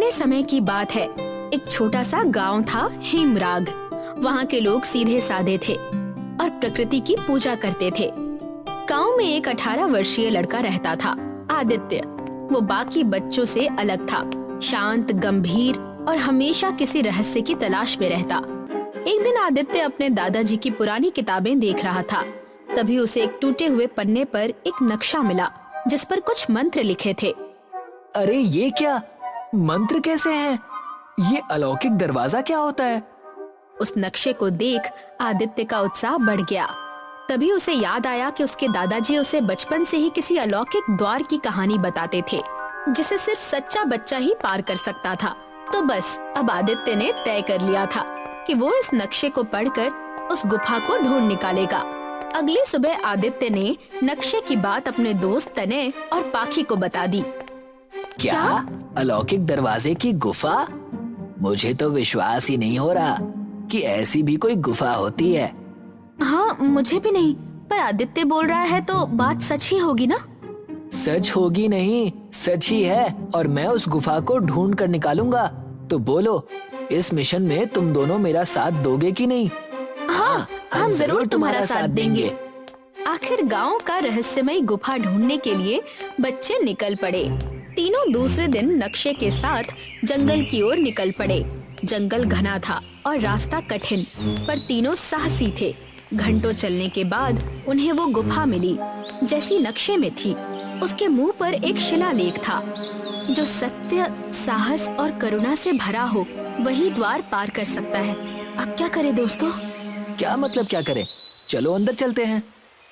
पुराने समय की बात है। एक छोटा सा गांव था हेमराग। वहाँ के लोग सीधे साधे थे और प्रकृति की पूजा करते थे। गांव में एक 18 वर्षीय लड़का रहता था, आदित्य। वो बाकी बच्चों से अलग था, शांत, गंभीर और हमेशा किसी रहस्य की तलाश में रहता। एक दिन आदित्य अपने दादाजी की पुरानी किताबें देख रहा था। तभी उसे एक टूटे हुए पन्ने पर एक नक्शा मिला जिस पर कुछ मंत्र लिखे थे। अरे ये क्या मंत्र कैसे हैं? ये अलौकिक दरवाजा क्या होता है? उस नक्शे को देख आदित्य का उत्साह बढ़ गया। तभी उसे याद आया कि उसके दादाजी उसे बचपन से ही किसी अलौकिक द्वार की कहानी बताते थे जिसे सिर्फ सच्चा बच्चा ही पार कर सकता था। तो बस अब आदित्य ने तय कर लिया था कि वो इस नक्शे को पढ़कर उस गुफा को ढूंढ निकालेगा। अगली सुबह आदित्य ने नक्शे की बात अपने दोस्त तने और पाखी को बता दी। क्या अलौकिक दरवाजे की गुफा? मुझे तो विश्वास ही नहीं हो रहा कि ऐसी भी कोई गुफा होती है। हाँ, मुझे भी नहीं, पर आदित्य बोल रहा है तो बात सच ही होगी ना? सच होगी नहीं, सच ही है और मैं उस गुफा को ढूंढ कर निकालूंगा। तो बोलो, इस मिशन में तुम दोनों मेरा साथ दोगे कि नहीं? हाँ, हम जरूर तुम्हारा साथ देंगे। आखिर गांव का रहस्यमय गुफा ढूंढने के लिए बच्चे निकल पड़े। तीनों दूसरे दिन नक्शे के साथ जंगल की ओर निकल पड़े। जंगल घना था और रास्ता कठिन, पर तीनों साहसी थे। घंटों चलने के बाद उन्हें वो गुफा मिली जैसी नक्शे में थी। उसके मुंह पर एक शिलालेख था, जो सत्य, साहस और करुणा से भरा हो वही द्वार पार कर सकता है। अब क्या करें दोस्तों? क्या मतलब क्या करें? चलो अंदर चलते हैं।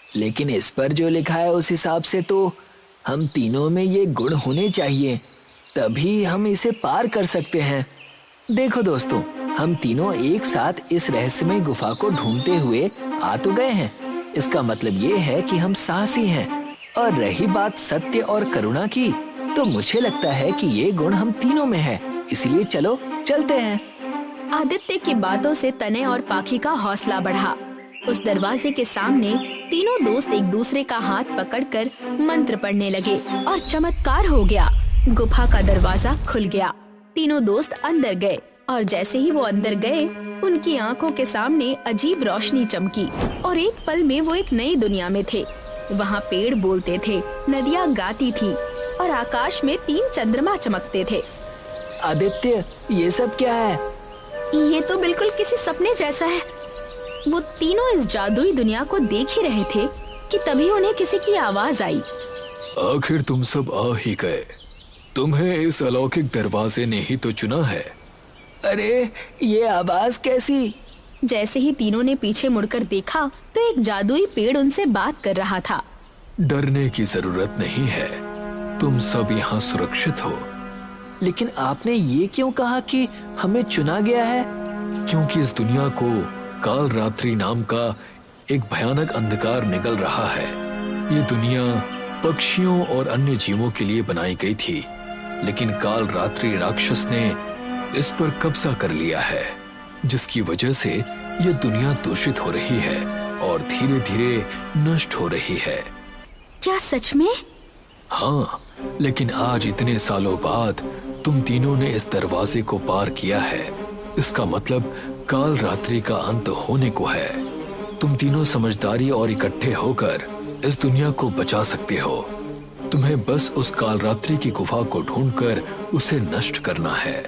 लेकिन इस पर जो लिखा है उस हिसाब से तो हम तीनों में ये गुण होने चाहिए, तभी हम इसे पार कर सकते हैं। देखो दोस्तों, हम तीनों एक साथ इस रहस्यमय गुफा को ढूंढते हुए आ तो गए हैं। इसका मतलब ये है कि हम साहसी हैं। और रही बात सत्य और करुणा की, तो मुझे लगता है कि ये गुण हम तीनों में है। इसलिए चलो चलते हैं। आदित्य की बातों से तने और पाखी का हौसला बढ़ा। उस दरवाजे के सामने तीनों दोस्त एक दूसरे का हाथ पकड़कर मंत्र पढ़ने लगे और चमत्कार हो गया। गुफा का दरवाजा खुल गया। तीनों दोस्त अंदर गए और जैसे ही वो अंदर गए, उनकी आंखों के सामने अजीब रोशनी चमकी और एक पल में वो एक नई दुनिया में थे। वहाँ पेड़ बोलते थे, नदियाँ गाती थी और आकाश में 3 चंद्रमा चमकते थे। आदित्य, ये सब क्या है? ये तो बिल्कुल किसी सपने जैसा है। वो तीनों इस जादुई दुनिया को देख ही रहे थे कि तभी उन्हें किसी की आवाज आई। आखिर तुम सब आ ही गए। तुम्हें इस अलौकिक दरवाजे ने ही तो चुना है। अरे ये आवाज कैसी? जैसे ही तीनों ने पीछे मुड़कर देखा तो एक जादुई पेड़ उनसे बात कर रहा था। डरने की जरूरत नहीं है, तुम सब यहाँ सुरक्षित हो। लेकिन आपने ये क्यों कहा कि हमें चुना गया है? क्योंकि इस दुनिया को काल रात्रि नाम का एक भयानक अंधकार निगल रहा है। ये दुनिया पक्षियों और अन्य जीवों के लिए बनाई गई थी, लेकिन काल रात्रि राक्षस ने इस पर कब्जा कर लिया है, जिसकी वजह से ये दुनिया दूषित हो रही है और धीरे धीरे नष्ट हो रही है। क्या सच में? हाँ, लेकिन आज इतने सालों बाद तुम तीनों ने इस दरवाजे को पार किया है। इसका मतलब काल रात्रि का अंत होने को है। तुम तीनों समझदारी और इकट्ठे होकर इस दुनिया को बचा सकते हो। तुम्हें बस उस काल रात्रि की गुफा को ढूंढकर उसे नष्ट करना है।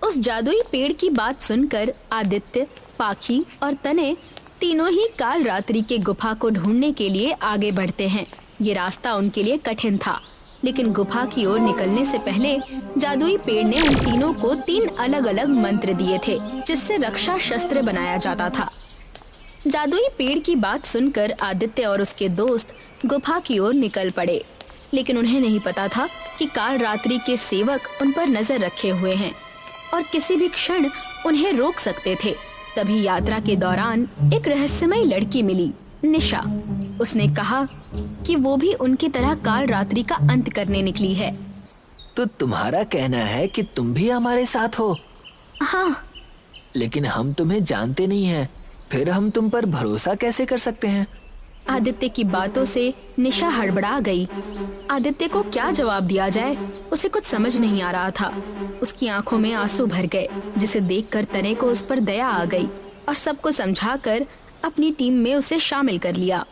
उस जादुई पेड़ की बात सुनकर आदित्य, पाखी और तने तीनों ही काल रात्रि के गुफा को ढूंढने के लिए आगे बढ़ते हैं। ये रास्ता उनके लिए कठिन था, लेकिन गुफा की ओर निकलने से पहले जादुई पेड़ ने उन तीनों को 3 अलग अलग मंत्र दिए थे, जिससे रक्षा शस्त्र बनाया जाता था। जादुई पेड़ की बात सुनकर आदित्य और उसके दोस्त गुफा की ओर निकल पड़े, लेकिन उन्हें नहीं पता था कि काल रात्रि के सेवक उन पर नजर रखे हुए हैं और किसी भी क्षण उन्हें रोक सकते थे। तभी यात्रा के दौरान एक रहस्यमय लड़की मिली, निशा। उसने कहा कि वो भी उनकी तरह काल रात्रि का अंत करने निकली है। तो तुम्हारा कहना है कि तुम भी हमारे साथ हो? हाँ। लेकिन हम तुम्हें जानते नहीं हैं, फिर हम तुम पर भरोसा कैसे कर सकते हैं? आदित्य की बातों से निशा हड़बड़ा गई। आदित्य को क्या जवाब दिया जाए, उसे कुछ समझ नहीं आ रहा था। उसकी आंखों में आंसू भर गए, जिसे देखकर तने को उस पर दया आ गई और सबको समझाकर अपनी टीम में उसे शामिल कर लिया।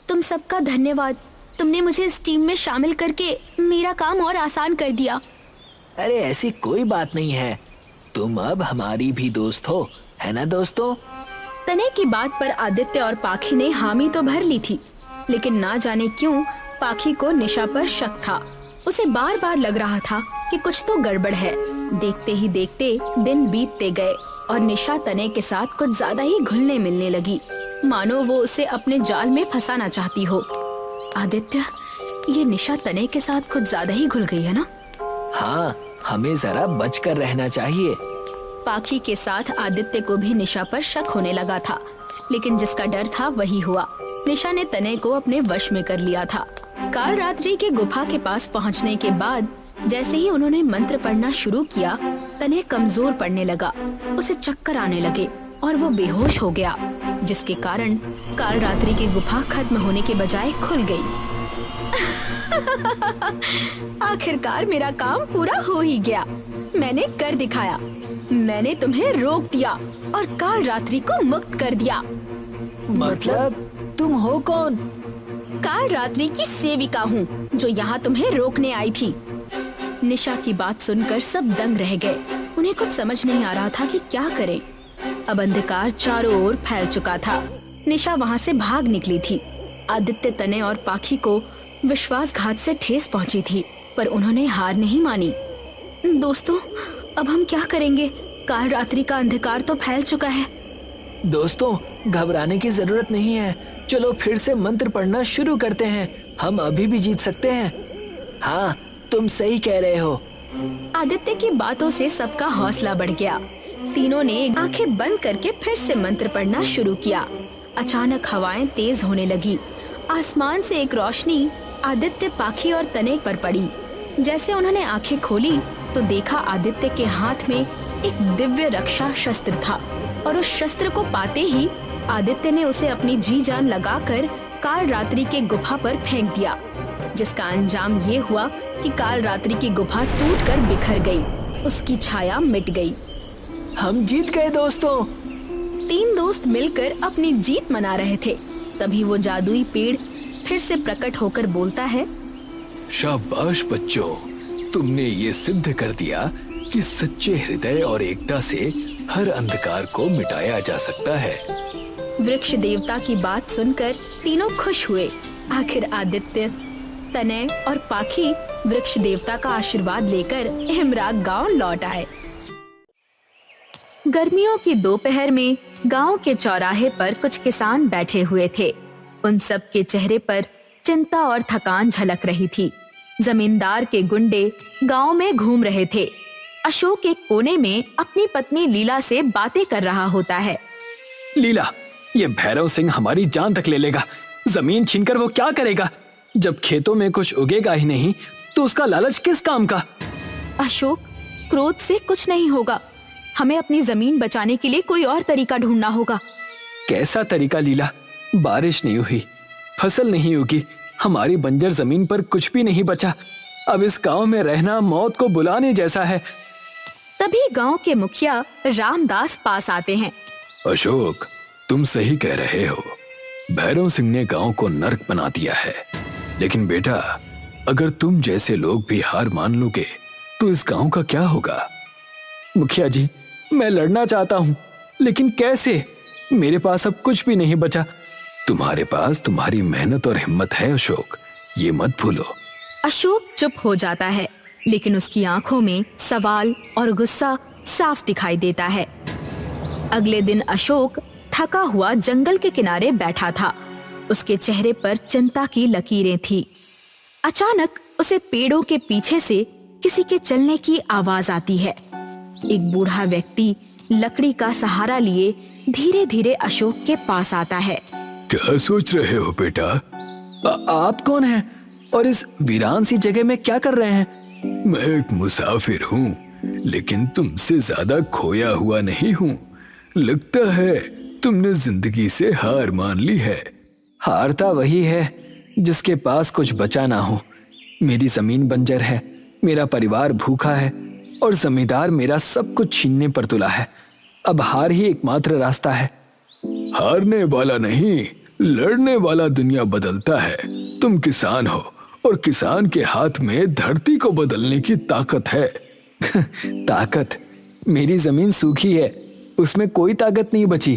तुम सबका धन्यवाद, तुमने मुझे इस टीम में शामिल करके मेरा काम और आसान कर दिया। अरे ऐसी कोई बात नहीं है, तुम अब हमारी भी दोस्त हो, है ना दोस्तों? तने की बात पर आदित्य और पाखी ने हामी तो भर ली थी, लेकिन ना जाने क्यों पाखी को निशा पर शक था। उसे बार बार लग रहा था कि कुछ तो गड़बड़ है। देखते ही देखते दिन बीतते गए और निशा तने के साथ कुछ ज्यादा ही घुलने मिलने लगी, मानो वो उसे अपने जाल में फंसाना चाहती हो। आदित्य, ये निशा तने के साथ कुछ ज्यादा ही घुल गई है ना? हाँ, हमें जरा बचकर रहना चाहिए। पाखी के साथ आदित्य को भी निशा पर शक होने लगा था, लेकिन जिसका डर था वही हुआ। निशा ने तने को अपने वश में कर लिया था। काल रात्रि के गुफा के पास पहुंचने के बाद जैसे ही उन्होंने मंत्र पढ़ना शुरू किया, तने कमजोर पड़ने लगा। उसे चक्कर आने लगे और वो बेहोश हो गया, जिसके कारण काल रात्रि की गुफा खत्म होने के बजाय खुल गई। आखिरकार मेरा काम पूरा हो ही गया। मैंने कर दिखाया। मैंने तुम्हें रोक दिया और काल रात्रि को मुक्त कर दिया। मतलब तुम हो कौन? काल रात्रि की सेविका हूँ, जो यहाँ तुम्हें रोकने आई थी। निशा की बात सुनकर सब दंग रह गए। उन्हें कुछ समझ नहीं आ रहा था कि क्या करें। अब अंधकार चारों ओर फैल चुका था। निशा वहाँ से भाग निकली थी। आदित्य, तने और पाखी को विश्वासघात से ठेस पहुँची थी, पर उन्होंने हार नहीं मानी। दोस्तों, अब हम क्या करेंगे? काल रात्रि का अंधकार तो फैल चुका है। दोस्तों, घबराने की जरूरत नहीं है। चलो फिर से मंत्र पढ़ना शुरू करते हैं। हम अभी भी जीत सकते हैं। हाँ, तुम सही कह रहे हो। आदित्य की बातों से सबका हौसला बढ़ गया। तीनों ने आंखें बंद करके फिर से मंत्र पढ़ना शुरू किया। अचानक हवाएं तेज होने लगी। आसमान से एक रोशनी आदित्य, पाखी और तने पर पड़ी। जैसे उन्होंने आंखें खोली तो देखा आदित्य के हाथ में एक दिव्य रक्षा शस्त्र था, और उस शस्त्र को पाते ही आदित्य ने उसे अपनी जी जान लगाकर काल रात्रि के गुफा पर फेंक दिया, जिसका अंजाम ये हुआ कि काल रात्रि की गुफा टूटकर बिखर गई। उसकी छाया मिट गई। हम जीत गए दोस्तों। तीन दोस्त मिलकर अपनी जीत मना रहे थे। तभी वो जादुई पेड़ फिर से प्रकट होकर बोलता है, शाबाश बच्चों, तुमने ये सिद्ध कर दिया कि सच्चे हृदय और एकता से हर अंधकार को मिटाया जा सकता है। वृक्ष देवता की बात सुनकर तीनों खुश हुए। आखिर आदित्य, तने और पाखी वृक्ष देवता का आशीर्वाद लेकर हिमराग गांव लौट आए। गर्मियों की दोपहर में गांव के चौराहे पर कुछ किसान बैठे हुए थे। उन सब के चेहरे पर चिंता और थकान झलक रही थी। जमींदार के गुंडे गांव में घूम रहे थे। अशोक एक कोने में अपनी पत्नी लीला से बातें कर रहा होता है। लीला, ये भैरव सिंह हमारी जान तक ले लेगा। जमीन छीनकर वो क्या करेगा? जब खेतों में कुछ उगेगा ही नहीं तो उसका लालच किस काम का? अशोक, क्रोध से कुछ नहीं होगा। हमें अपनी जमीन बचाने के लिए कोई और तरीका ढूंढना होगा। कैसा तरीका लीला? बारिश नहीं हुई, फसल नहीं उगी, हमारी बंजर जमीन पर कुछ भी नहीं बचा। अब इस गांव में रहना मौत को बुलाने जैसा है। तभी गांव के मुखिया रामदास पास आते हैं। अशोक, तुम सही कह रहे हो। भैरव सिंह ने गांव को नर्क बना दिया है। लेकिन बेटा, अगर तुम जैसे लोग भी हार मान लोगे तो इस गांव का क्या होगा? मुखिया जी, मैं लड़ना चाहता हूँ, लेकिन कैसे? मेरे पास अब कुछ भी नहीं बचा। तुम्हारे पास तुम्हारी मेहनत और हिम्मत है अशोक, ये मत भूलो। अशोक चुप हो जाता है, लेकिन उसकी आंखों में सवाल और गुस्सा साफ दिखाई देता है। अगले दिन अशोक थका हुआ जंगल के किनारे बैठा था। उसके चेहरे पर चिंता की लकीरें थी। अचानक उसे पेड़ों के पीछे से किसी के चलने की आवाज आती है। एक बूढ़ा व्यक्ति लकड़ी का सहारा लिए धीरे धीरे अशोक के पास आता है। क्या सोच रहे हो बेटा? आप कौन हैं और इस वीरान सी जगह में क्या कर रहे हैं? मैं एक मुसाफिर हूँ, लेकिन तुमसे ज्यादा खोया हुआ नहीं हूँ। लगता है तुमने जिंदगी से हार मान ली है। हारता वही है जिसके पास कुछ बचा ना हो। मेरी जमीन बंजर है, मेरा परिवार भूखा है और जमींदार मेरा सब कुछ छीनने पर तुला है। अब हार ही एकमात्र रास्ता है। हारने वाला नहीं, लड़ने वाला दुनिया बदलता है। तुम किसान हो और किसान के हाथ में धरती को बदलने की ताकत है। ताकत? मेरी जमीन सूखी है, उसमें कोई ताकत नहीं बची।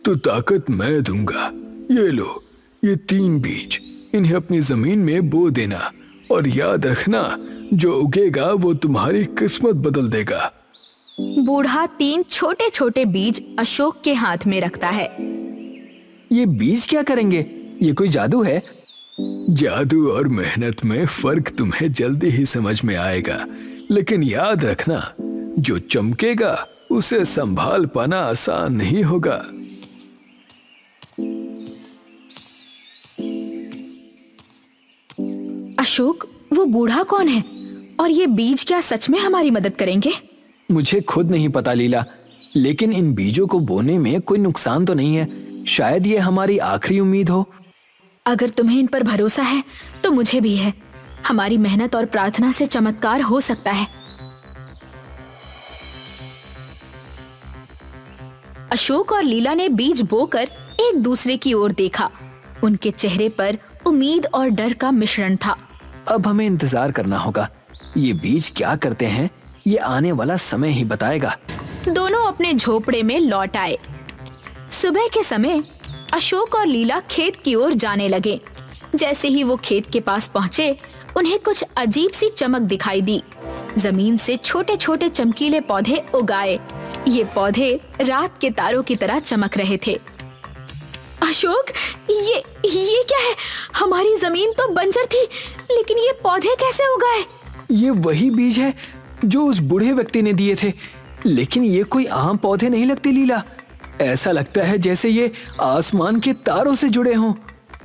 तो ताकत मैं दूंगा। ये लो, ये 3 बीज, इन्हें अपनी जमीन में बो देना और याद रखना, जो उगेगा वो तुम्हारी किस्मत बदल देगा। बूढ़ा 3 छोटे छोटे बीज अशोक के हाथ में रखता है। ये बीज क्या करेंगे? ये कोई जादू है? जादू और मेहनत में फर्क तुम्हें जल्दी ही समझ में आएगा, लेकिन याद रखना, जो चमकेगा उसे संभाल पाना आसान नहीं होगा। अशोक, वो बूढ़ा कौन है और ये बीज क्या सच में हमारी मदद करेंगे? मुझे खुद नहीं पता लीला, लेकिन इन बीजों को बोने में कोई नुकसान तो नहीं है। शायद ये हमारी आखिरी उम्मीद हो। अगर तुम्हें इन पर भरोसा है तो मुझे भी है। हमारी मेहनत और प्रार्थना से चमत्कार हो सकता है। अशोक और लीला ने बीज बोकर एक दूसरे की ओर देखा। उनके चेहरे पर उम्मीद और डर का मिश्रण था। अब हमें इंतजार करना होगा। ये बीज क्या करते हैं, ये आने वाला समय ही बताएगा। दोनों अपने झोपड़े में लौट आए। सुबह के समय अशोक और लीला खेत की ओर जाने लगे। जैसे ही वो खेत के पास पहुंचे, उन्हें कुछ अजीब सी चमक दिखाई दी। जमीन से छोटे छोटे चमकीले पौधे उगाए। ये पौधे रात के तारों की तरह चमक रहे थे। अशोक, ये क्या है? हमारी जमीन तो बंजर थी, लेकिन ये पौधे कैसे उगाए? ये वही बीज है जो उस बूढ़े व्यक्ति ने दिए थे, लेकिन ये कोई आम पौधे नहीं लगते लीला। ऐसा लगता है जैसे ये आसमान के तारों से जुड़े हों।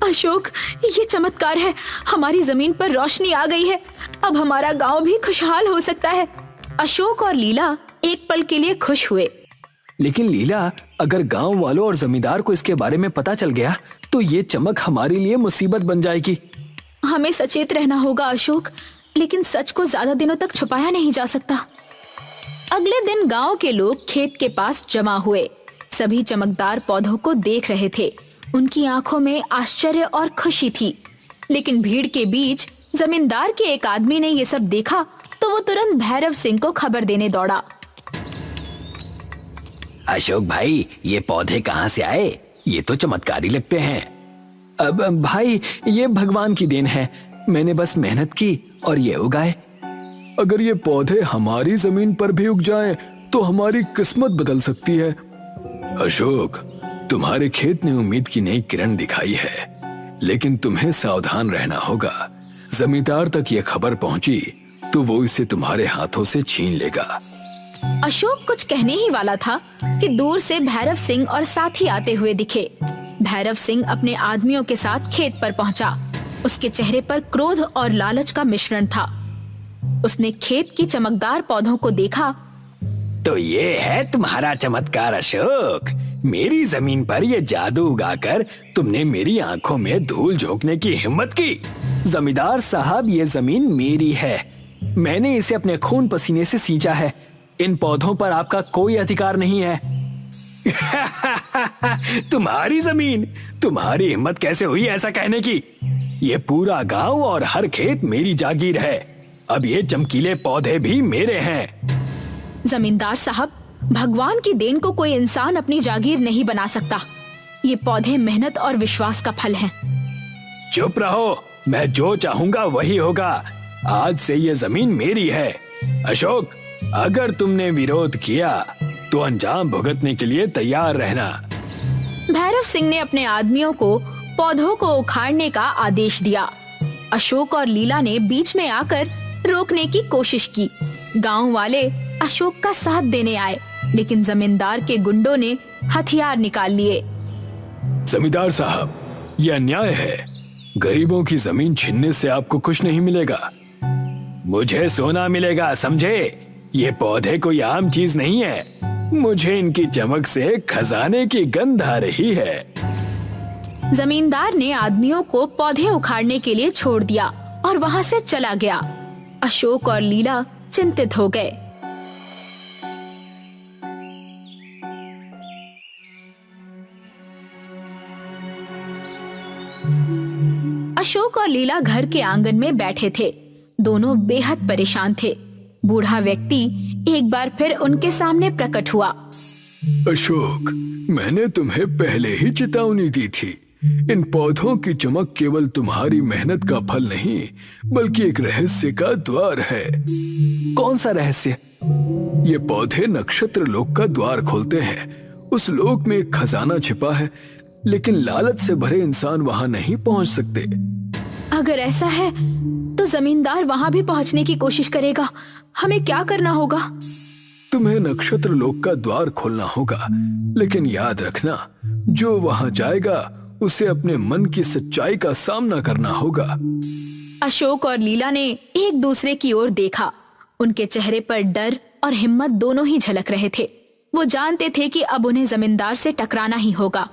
अशोक, ये चमत्कार है। हमारी जमीन पर रोशनी आ गई है। अब हमारा गांव भी खुशहाल हो सकता है। अशोक और लीला एक पल के लिए खुश हुए। लेकिन लीला, अगर गांव वालों और जमींदार को इसके बारे में पता चल गया तो ये चमक हमारे लिए मुसीबत बन जाएगी। हमें सचेत रहना होगा अशोक, लेकिन सच को ज्यादा दिनों तक छुपाया नहीं जा सकता। अगले दिन गांव के लोग खेत के पास जमा हुए। सभी चमकदार पौधों को देख रहे थे। उनकी आंखों में आश्चर्य और खुशी थी। लेकिन भीड़ के बीच जमींदार के एक आदमी ने ये सब देखा तो वो तुरंत भैरव सिंह को खबर देने दौड़ा। अशोक भाई, ये पौधे कहाँ से आए? ये तो चमत्कारी लगते हैं। अब भाई, ये भगवान की देन है। मैंने बस मेहनत की और ये उगाए। अगर ये पौधे हमारी जमीन पर भी उग जाएं, तो हमारी किस्मत बदल सकती है। अशोक, तुम्हारे खेत ने उम्मीद की नई किरण दिखाई है, लेकिन तुम्हें सावधान रहना होगा। जमींदार तक ये खबर पहुंची तो वो इसे तुम्हारे हाथों से छीन लेगा। अशोक कुछ कहने ही वाला था कि दूर से भैरव सिंह और साथी आते हुए दिखे। भैरव सिंह अपने आदमियों के साथ खेत पर पहुंचा। उसके चेहरे पर क्रोध और लालच का मिश्रण था। उसने खेत की चमकदार पौधों को देखा। तो ये है तुम्हारा चमत्कार अशोक। मेरी जमीन पर ये जादू उगाकर तुमने मेरी आंखों में धूल झोंकने की हिम्मत की। जमींदार साहब, ये जमीन मेरी है। मैंने इसे अपने खून पसीने से सींचा है। इन पौधों पर आपका कोई अधिकार नहीं है। तुम्हारी जमीन? तुम्हारी हिम्मत कैसे हुई ऐसा कहने की? ये पूरा गांव और हर खेत मेरी जागीर है। अब ये चमकीले पौधे भी मेरे हैं। जमींदार साहब, भगवान की देन को कोई इंसान अपनी जागीर नहीं बना सकता। ये पौधे मेहनत और विश्वास का फल हैं। चुप रहो, मैं जो चाहूंगा वही होगा। आज से ये जमीन मेरी है। अशोक, अगर तुमने विरोध किया तो अंजाम भुगतने के लिए तैयार रहना। भैरव सिंह ने अपने आदमियों को पौधों को उखाड़ने का आदेश दिया। अशोक और लीला ने बीच में आकर रोकने की कोशिश की। गांव वाले अशोक का साथ देने आए, लेकिन जमींदार के गुंडों ने हथियार निकाल लिए। जमींदार साहब, यह अन्याय है। गरीबों की जमीन छीनने से आपको कुछ नहीं मिलेगा। मुझे सोना मिलेगा, समझे? ये पौधे कोई आम चीज नहीं है। मुझे इनकी चमक से खजाने की गंध आ रही है। जमींदार ने आदमियों को पौधे उखाड़ने के लिए छोड़ दिया और वहाँ से चला गया। अशोक और लीला चिंतित हो गए। अशोक और लीला घर के आंगन में बैठे थे। दोनों बेहद परेशान थे। बूढ़ा व्यक्ति एक बार फिर उनके सामने प्रकट हुआ। अशोक, मैंने तुम्हें पहले ही चेतावनी दी थी। इन पौधों की चमक केवल तुम्हारी मेहनत का फल नहीं, बल्कि एक रहस्य का द्वार है। कौन सा रहस्य? ये पौधे नक्षत्र लोक का द्वार खोलते हैं। उस लोक में एक खजाना छिपा है, लेकिन लालच से भरे इंसान वहां नहीं पहुंच सकते। अगर ऐसा है तो जमींदार वहां भी पहुंचने की कोशिश करेगा। हमें क्या करना होगा? तुम्हें नक्षत्र लोक का द्वार खोलना होगा, लेकिन याद रखना, जो वहां जाएगा उसे अपने मन की सच्चाई का सामना करना होगा। अशोक और लीला ने एक दूसरे की ओर देखा। उनके चेहरे पर डर और हिम्मत दोनों ही झलक रहे थे। वो जानते थे कि अब उन्हें जमींदार से टकराना ही होगा।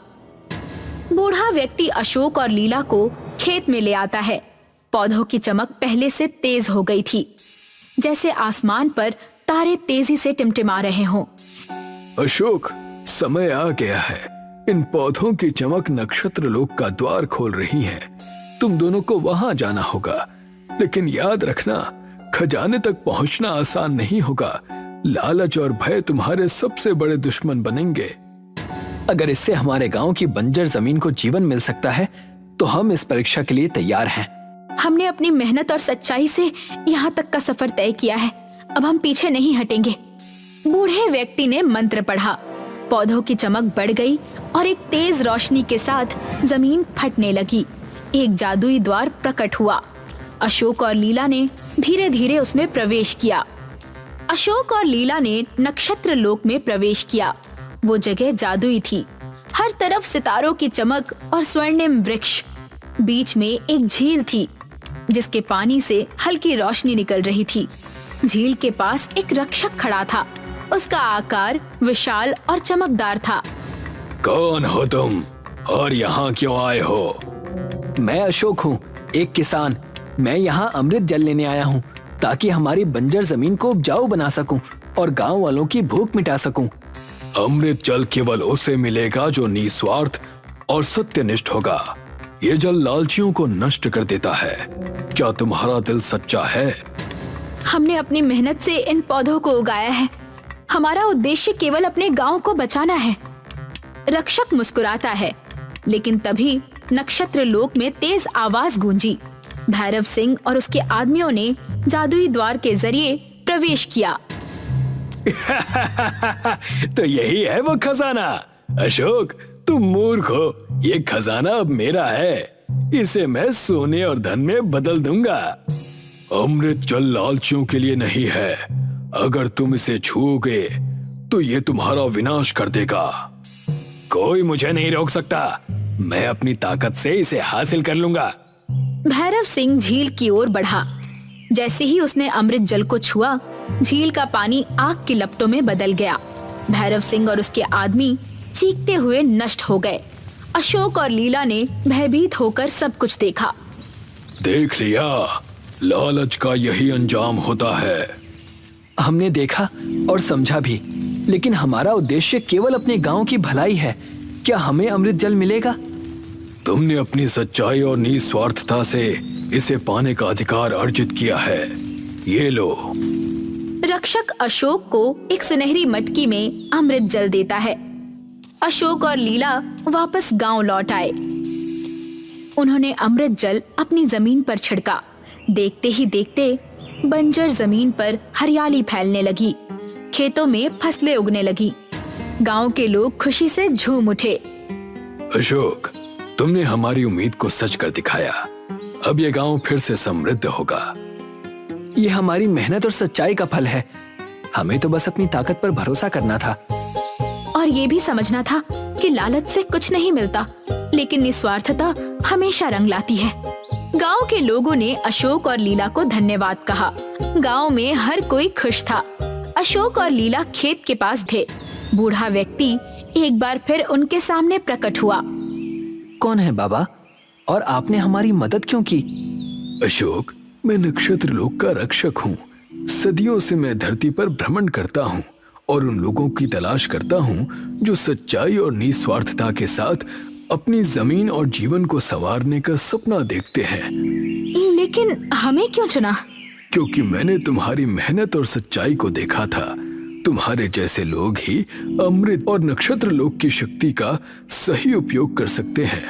बूढ़ा व्यक्ति अशोक और लीला को खेत में ले आता है। पौधों की चमक पहले से तेज हो गई थी, जैसे आसमान पर तारे तेजी से टिमटिमा रहे हों। अशोक, समय आ गया है। इन पौधों की चमक नक्षत्र लोक का द्वार खोल रही है। तुम दोनों को वहां जाना होगा, लेकिन याद रखना, खजाने तक पहुंचना आसान नहीं होगा। लालच और भय तुम्हारे सबसे बड़े दुश्मन बनेंगे। अगर इससे हमारे गांव की बंजर जमीन को जीवन मिल सकता है, तो हम इस परीक्षा के लिए तैयार हैं। हमने अपनी मेहनत और सच्चाई से यहाँ तक का सफर तय किया है। अब हम पीछे नहीं हटेंगे। बूढ़े व्यक्ति ने मंत्र पढ़ा। पौधों की चमक बढ़ गई और एक तेज रोशनी के साथ जमीन फटने लगी। एक जादुई द्वार प्रकट हुआ। अशोक और लीला ने धीरे धीरे उसमें प्रवेश किया। अशोक और लीला ने नक्षत्र लोक में प्रवेश किया। वो जगह जादुई थी। हर तरफ सितारों की चमक और स्वर्णिम वृक्ष। बीच में एक झील थी, जिसके पानी से हल्की रोशनी निकल रही थी। झील के पास एक रक्षक खड़ा था। उसका आकार विशाल और चमकदार था। कौन हो तुम और यहाँ क्यों आए हो? मैं अशोक हूँ, एक किसान। मैं यहाँ अमृत जल लेने आया हूँ, ताकि हमारी बंजर जमीन को उपजाऊ बना सकूं और गांव वालों की भूख मिटा सकूं। अमृत जल केवल उसे मिलेगा जो निस्वार्थ और सत्यनिष्ठ होगा। ये जल लालचियों को नष्ट कर देता है। क्या तुम्हारा दिल सच्चा है? हमने अपनी मेहनत से इन पौधों को उगाया है। हमारा उद्देश्य केवल अपने गांव को बचाना है। रक्षक मुस्कुराता है, लेकिन तभी नक्षत्र लोक में तेज आवाज गूंजी। भैरव सिंह और उसके आदमियों ने जादुई द्वार के जरिए प्रवेश किया। तो यही है वो खजाना। अशोक, तुम मूर्ख हो। ये खजाना अब मेरा है। इसे मैं सोने और धन में बदल दूंगा। अमृत जल लालचियों के लिए नहीं है। अगर तुम इसे छूओगे तो ये तुम्हारा विनाश कर देगा। कोई मुझे नहीं रोक सकता। मैं अपनी ताकत से इसे हासिल कर लूंगा। भैरव सिंह झील की ओर बढ़ा। जैसे ही उसने अमृत जल को छुआ, झील का पानी आग की लपटों में बदल गया। भैरव सिंह और उसके आदमी चीखते हुए नष्ट हो गए। अशोक और लीला ने भयभीत होकर सब कुछ देखा। देख लिया, लालच का यही अंजाम होता है। हमने देखा और समझा भी, लेकिन हमारा उद्देश्य केवल अपने गांव की भलाई है। क्या हमें अमृत जल मिलेगा? तुमने अपनी सच्चाई और निस्वार्थता से इसे पाने का अधिकार अर्जित किया है। ये लो। रक्षक अशोक को एक सुनहरी मटकी में अमृत जल देता है। अशोक और लीला वापस गांव लौट आए। उन्होंने अमृत जल अपनी जमीन पर छिड़का। देखते ही देखते बंजर जमीन पर हरियाली फैलने लगी। खेतों में फसलें उगने लगी। गांव के लोग खुशी से झूम उठे। अशोक, तुमने हमारी उम्मीद को सच कर दिखाया। अब ये गांव फिर से समृद्ध होगा। ये हमारी मेहनत और सच्चाई का फल है। हमें तो बस अपनी ताकत पर भरोसा करना था, और ये भी समझना था कि लालच से कुछ नहीं मिलता, लेकिन निस्वार्थता हमेशा रंग लाती है। गांव के लोगों ने अशोक और लीला को धन्यवाद कहा। गांव में हर कोई खुश था। अशोक और लीला खेत के पास थे। बूढ़ा व्यक्ति एक बार फिर उनके सामने प्रकट हुआ। कौन है बाबा, और आपने हमारी मदद क्यों की? अशोक, मैं नक्षत्र लोक का रक्षक हूँ। सदियों से मैं धरती पर भ्रमण करता हूँ और उन लोगों की तलाश करता हूँ जो सच्चाई और निस्वार्थता के साथ अपनी जमीन और जीवन को संवारने का सपना देखते हैं। लेकिन हमें क्यों चुना? क्योंकि मैंने तुम्हारी मेहनत और सच्चाई को देखा था। तुम्हारे जैसे लोग ही अमृत और नक्षत्र लोक की शक्ति का सही उपयोग कर सकते हैं।